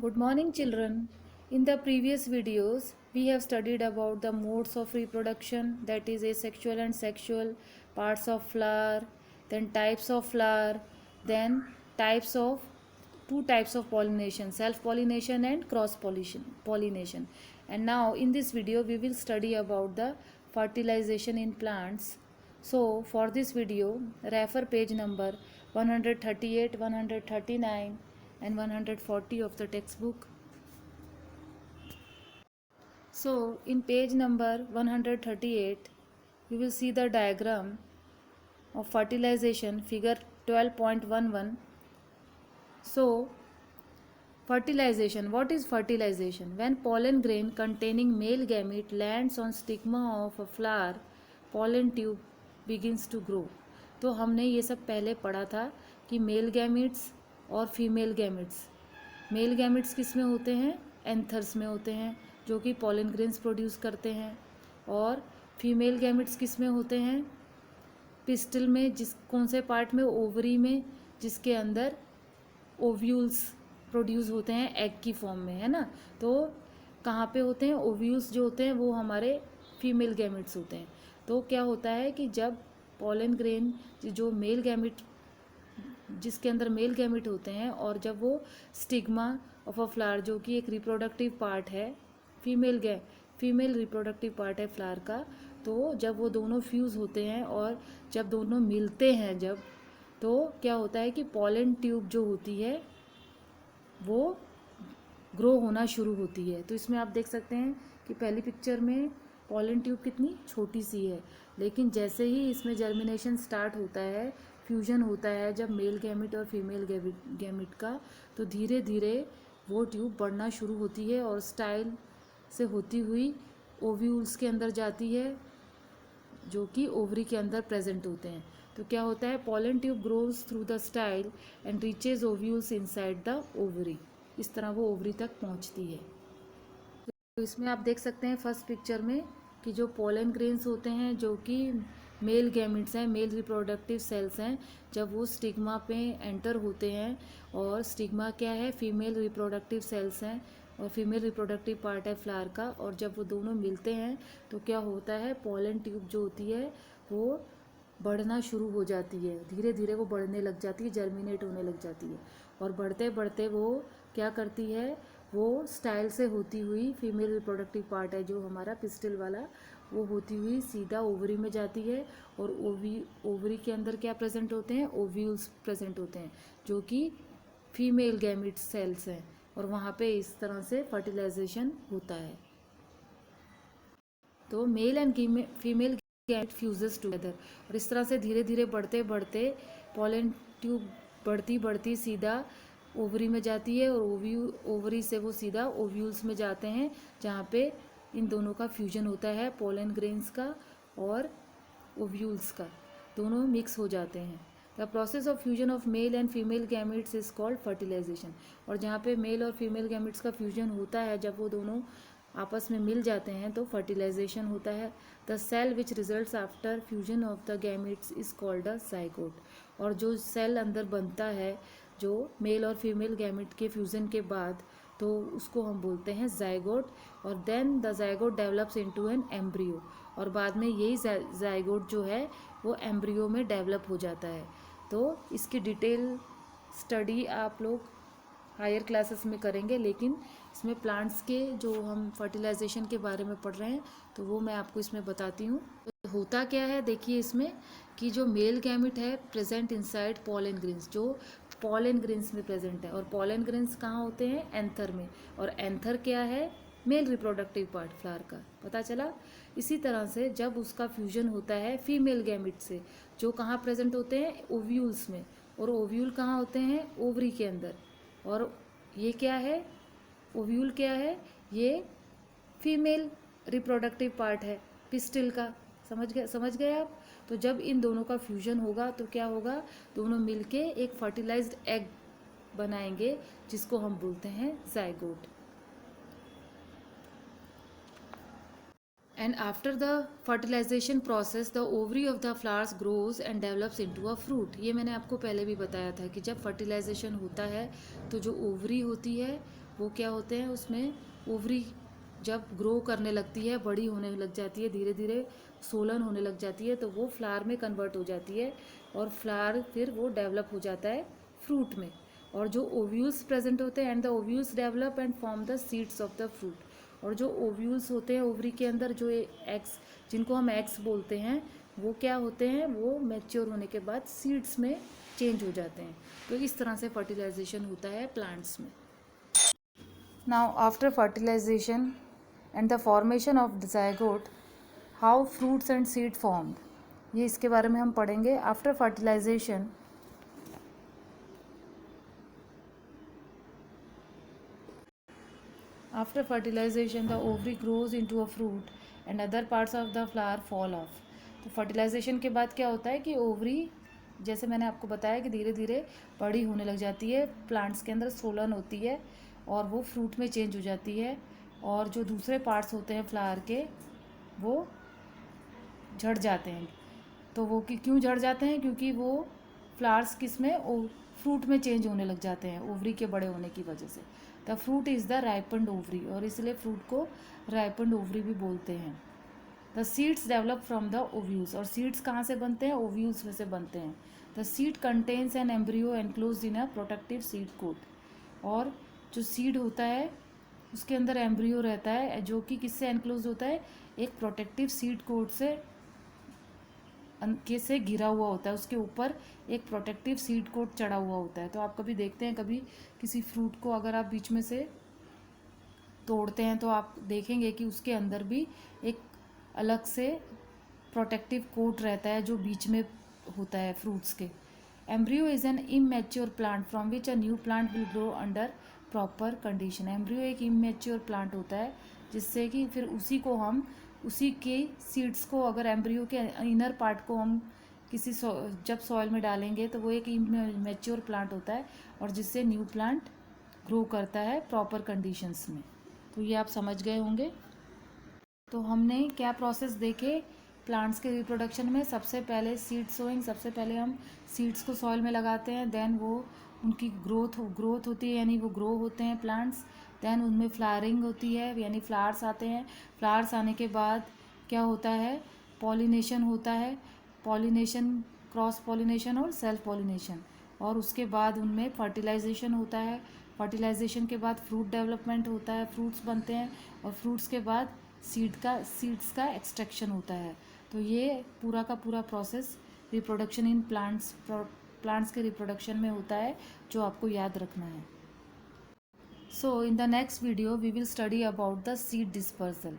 Good morning, children. In the previous videos, we have studied about the modes of reproduction, that is asexual and sexual, parts of flower, then types of flower, then types of two types of pollination, self pollination and cross pollination. And now in this video we will study about the fertilization in plants. So for this video, refer page number 138, 139 and 140 of the textbook. So in page number 138 you will see the diagram of fertilization, figure 12.11. So fertilization, what is fertilization? When pollen grain containing male gamete lands on stigma of a flower, pollen tube begins to grow. तो हमने ये सब पहले पढ़ा था कि male gametes और female gametes. Male gametes किस में होते हैं? एंथर्स में होते हैं, जो कि पॉलन ग्रेन्स प्रोड्यूस करते हैं. और फीमेल गैमेट्स किस में होते हैं? पिस्टल में. जिस कौन से पार्ट में? ओवरी में, जिसके अंदर ओव्यूल्स प्रोड्यूस होते हैं एग की फॉर्म में, है ना. तो कहाँ पे होते हैं? ओव्यूल्स जो होते हैं वो हमारे फीमेल गैमेट्स होते हैं. तो क्या होता है कि जब पॉलन ग्रेन जो मेल गैमेट, जिसके अंदर मेल गैमेट होते हैं, और जब वो स्टिग्मा ऑफ अ फ्लावर, जो कि एक रिप्रोडक्टिव पार्ट है, फीमेल रिप्रोडक्टिव पार्ट है फ्लावर का, तो जब वो दोनों फ्यूज़ होते हैं और जब दोनों मिलते हैं तो क्या होता है कि पॉलन ट्यूब जो होती है वो ग्रो होना शुरू होती है. तो इसमें आप देख सकते हैं कि पहली पिक्चर में पॉलन ट्यूब कितनी छोटी सी है, लेकिन जैसे ही इसमें जर्मिनेशन स्टार्ट होता है, फ्यूजन होता है जब मेल गैमेट और फीमेल गैमेट का, तो धीरे धीरे वो ट्यूब बढ़ना शुरू होती है और स्टाइल से होती हुई ओव्यूल्स के अंदर जाती है, जो कि ओवरी के अंदर प्रेजेंट होते हैं. तो क्या होता है? Pollen tube grows through the style and reaches ovules inside the ovary. इस तरह वो ओवरी तक पहुंचती है. तो इसमें आप देख सकते हैं फर्स्ट पिक्चर में कि जो पोलन ग्रेन्स होते हैं, जो कि मेल गैमेट्स हैं, मेल रिप्रोडक्टिव सेल्स हैं, जब वो स्टिग्मा पे एंटर होते हैं, और स्टिग्मा क्या है? फीमेल रिप्रोडक्टिव सेल्स हैं और फीमेल रिप्रोडक्टिव पार्ट है फ्लावर का, और जब वो दोनों मिलते हैं तो क्या होता है? पोलन ट्यूब जो होती है वो बढ़ना शुरू हो जाती है. धीरे धीरे वो बढ़ने लग जाती है, जर्मिनेट होने लग जाती है, और बढ़ते बढ़ते वो क्या करती है? वो स्टाइल से होती हुई, फीमेल रिप्रोडक्टिव पार्ट है जो हमारा पिस्टल वाला, वो होती हुई सीधा ओवरी में जाती है. और ओवरी के अंदर क्या प्रेजेंट होते हैं? ओव्यूल्स प्रेजेंट होते हैं, जो कि फीमेल गैमेट सेल्स हैं, और वहाँ पे इस तरह से फर्टिलाइजेशन होता है. तो mail and female gamete fuses together, और इस तरह से धीरे धीरे बढ़ते बढ़ते पोलन ट्यूब बढ़ती बढ़ती सीधा ओवरी में जाती है, और ओवरी से वो सीधा ओव्यूल्स में जाते हैं, जहाँ पे इन दोनों का फ्यूजन होता है, पोलन ग्रेन्स का और ओव्यूल्स का, दोनों मिक्स हो जाते हैं. The process of fusion of male and female gametes is called fertilisation. और जहाँ पे मेल और फीमेल गैमेट्स का फ्यूजन होता है, जब वो दोनों आपस में मिल जाते हैं, तो फर्टिलाइजेशन होता है. The cell which results after fusion of the gametes is called a zygote. और जो सेल अंदर बनता है जो मेल और फीमेल गैमेट के फ्यूज़न के बाद, तो उसको हम बोलते हैं जाइगोट. और then the zygote develops into an embryo, और बाद में यही जाइगोट जो है वो एम्ब्रियो में डेवलप हो जाता है. तो इसकी डिटेल स्टडी आप लोग हायर क्लासेस में करेंगे, लेकिन इसमें प्लांट्स के जो हम फर्टिलाइजेशन के बारे में पढ़ रहे हैं, तो वो मैं आपको इसमें बताती हूँ. तो होता क्या है, देखिए इसमें कि जो मेल गैमेट है प्रेजेंट इनसाइड पोलन ग्रेन्स, जो पोलन ग्रेन्स में प्रेजेंट है, और पोलन ग्रेन्स कहाँ होते हैं? एंथर में. और एंथर क्या है? मेल रिप्रोडक्टिव पार्ट फ्लावर का. पता चला? इसी तरह से जब उसका फ्यूजन होता है फीमेल गैमेट से, जो कहाँ प्रेजेंट होते हैं? ओव्यूल्स में. और ओव्यूल कहाँ होते हैं? ओवरी के अंदर. और ये क्या है? ओव्यूल क्या है? ये फीमेल रिप्रोडक्टिव पार्ट है पिस्टिल का. समझ गए आप? तो जब इन दोनों का फ्यूजन होगा तो क्या होगा? दोनों मिलके एक फर्टिलाइज्ड एग बनाएंगे, जिसको हम बोलते हैं zygote. And after the fertilisation process the ovary of the flowers grows and develops into a fruit. ये मैंने आपको पहले भी बताया था कि जब फर्टिलाइजेशन होता है तो जो ओवरी होती है वो क्या होते हैं, उसमें ओवरी जब ग्रो करने लगती है, बड़ी होने लग जाती है, धीरे धीरे सोलन होने लग जाती है, तो वो फ्लावर में कन्वर्ट हो जाती है और फ्लावर फिर वो डेवलप हो जाता है फ्रूट में। और जो ओव्यूल्स प्रेजेंट होते हैं and the ovules develop and form the seeds of the fruit. और जो ओव्यूल्स होते हैं ओवरी के अंदर, जो एग्स जिनको हम एग्स बोलते हैं, वो क्या होते हैं, वो मैच्योर होने के बाद सीड्स में चेंज हो जाते हैं। तो इस तरह से फर्टिलाइजेशन होता है प्लांट्स में। Now after fertilization and the formation of the zygote, how fruits and seed formed, ये इसके बारे में हम पढ़ेंगे। After fertilization, after fertilization the ovary grows into a fruit and other parts of the flower fall off। तो fertilisation के बाद क्या होता है कि ओवरी, जैसे मैंने आपको बताया कि धीरे धीरे बड़ी होने लग जाती है, प्लांट्स के अंदर सोलन होती है और वो फ्रूट में चेंज हो जाती है, और जो दूसरे पार्ट्स होते हैं फ्लावर के वो झड़ जाते हैं। तो वो क्यों झड़ जाते हैं, क्योंकि वो फ्लावर्स किस में, फ्रूट में चेंज होने लग जाते हैं ओवरी के बड़े होने की वजह से। The fruit is the ripened ovary, और इसलिए फ्रूट को राइपन्ड ओवरी भी बोलते हैं। The seeds develop from the ovules, और सीड्स कहाँ से बनते हैं, ओव्यूल्स में से बनते हैं। The seed contains an embryo enclosed in a protective seed coat, और जो सीड होता है उसके अंदर एम्ब्रियो रहता है जो कि किससे एनक्लोज होता है, एक प्रोटेक्टिव सीड कोट से घिरा हुआ होता है, उसके ऊपर एक प्रोटेक्टिव सीड कोट चढ़ा हुआ होता है। तो आप कभी देखते हैं, कभी किसी फ्रूट को अगर आप बीच में से तोड़ते हैं तो आप देखेंगे कि उसके अंदर भी एक अलग से प्रोटेक्टिव कोट रहता है जो बीच में होता है फ्रूट्स के। Embryo is an immature plant from which a new plant will grow under proper condition. Embryo एक इमैच्योर प्लांट होता है जिससे कि फिर उसी के सीड्स को, अगर एम्ब्रियो के इनर पार्ट को हम जब सॉइल में डालेंगे तो वो एक इमैच्योर प्लांट होता है, और जिससे न्यू प्लांट ग्रो करता है प्रॉपर कंडीशंस में। तो ये आप समझ गए होंगे। तो हमने क्या प्रोसेस देखे प्लांट्स के रिप्रोडक्शन में। सबसे पहले सीड सोइंग, सबसे पहले हम सीड्स को सॉइल में लगाते हैं, देन वो उनकी ग्रोथ होती है, यानी वो ग्रो होते हैं प्लांट्स। देन उनमें फ्लावरिंग होती है, यानी फ्लावर्स आते हैं। फ्लावर्स आने के बाद क्या होता है, पॉलिनेशन होता है। पॉलिनेशन, क्रॉस पॉलिनेशन और सेल्फ पॉलिनेशन, और उसके बाद उनमें फर्टिलाइजेशन होता है। फर्टिलाइजेशन के बाद फ्रूट डेवलपमेंट होता है, फ्रूट्स बनते हैं, और फ्रूट्स के बाद सीड्स का एक्सट्रैक्शन होता है। तो ये पूरा का पूरा प्रोसेस रिप्रोडक्शन इन प्लांट्स के रिप्रोडक्शन में होता है, जो आपको याद रखना है। So in the next video we will study about the seed dispersal.